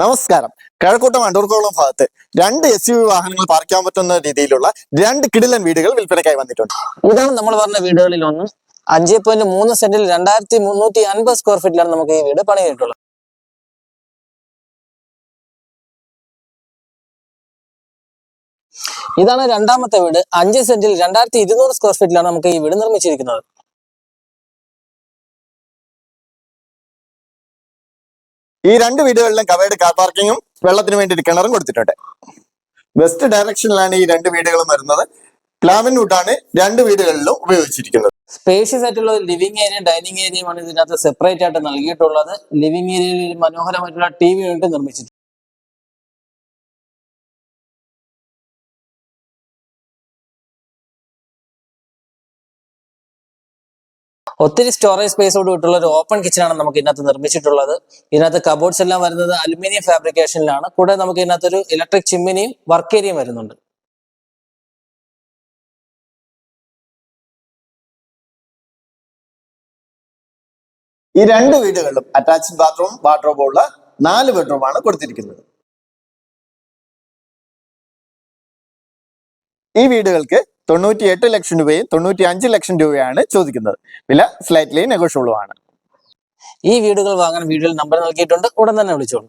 നമസ്കാരം. കഴക്കൂട്ടം അണ്ടൂർക്കോളം ഭാഗത്ത് രണ്ട് SUV വാഹനങ്ങൾ പാർക്കാൻ പറ്റുന്ന രീതിയിലുള്ള രണ്ട് കിടിലൻ വീടുകൾ വിൽപ്പനയ്ക്കായി വന്നിട്ടുണ്ട്. ഇതാണ് നമ്മൾ പറഞ്ഞ വീടുകളിൽ ഒന്ന്. 5.3 സെന്റിൽ 2350 സ്ക്വയർ ഫീറ്റിലാണ് നമുക്ക് ഈ വീട് പണിതിട്ടുള്ളത്. ഇതാണ് രണ്ടാമത്തെ വീട്. 5 സെന്റിൽ 2200 സ്ക്വയർ ഫീറ്റിലാണ് നമുക്ക് ഈ വീട് നിർമ്മിച്ചിരിക്കുന്നത്. ഈ രണ്ട് വീടുകളിലും കവേർഡ് കാർ പാർക്കിങ്ങും വെള്ളത്തിന് വേണ്ടി ഒരു കിണറും കൊടുത്തിട്ടുണ്ട്. വെസ്റ്റ് ഡയറക്ഷനിലാണ് ഈ രണ്ട് വീടുകളും വരുന്നത്. പ്ലാമിൻ വുഡാണ് രണ്ട് വീടുകളിലും ഉപയോഗിച്ചിരിക്കുന്നത്. സ്പേഷ്യസ് ആയിട്ടുള്ള ലിവിംഗ് ഏരിയ, ഡൈനിങ് ഏരിയയുമാണ് ഇതിനകത്ത് സെപ്പറേറ്റ് ആയിട്ട് നൽകിയിട്ടുള്ളത്. ലിവിംഗ് ഏരിയയിൽ മനോഹരമായിട്ടുള്ള TV യൂണിറ്റ് നിർമ്മിച്ചിട്ടുണ്ട്. ഒത്തിരി സ്റ്റോറേജ് സ്പേസോട് കൂട്ടുള്ള ഒരു ഓപ്പൺ കിച്ചണാണ് നമുക്ക് ഇതിനകത്ത് നിർമ്മിച്ചിട്ടുള്ളത്. ഇതിനകത്ത് കബോർഡ്സ് എല്ലാം വരുന്നത് അലുമിനിയം ഫാബ്രിക്കേഷനിലാണ്. കൂടെ നമുക്ക് ഇതിനകത്തൊരു ഇലക്ട്രിക് ചിമ്മിനിയും വർക്ക് ഏരിയയും വരുന്നുണ്ട്. ഈ രണ്ട് വീടുകളിലും അറ്റാച്ച്ഡ് ബാത്റൂം, വാർഡ്രോബ് ഉള്ള 4 ബെഡ്റൂമാണ് കൊടുത്തിരിക്കുന്നത്. ഈ വീടുകൾക്ക് 98 ലക്ഷം രൂപയും 95 ലക്ഷം രൂപയാണ് ചോദിക്കുന്നത്. വില സ്ലൈറ്റ്ലി നെഗോഷ്യബിളുമാണ്. ഈ വീടുകൾ വാങ്ങാൻ വീഡിയോയിൽ നമ്പർ നൽകിയിട്ടുണ്ട്. ഉടൻ തന്നെ വിളിച്ചോളൂ.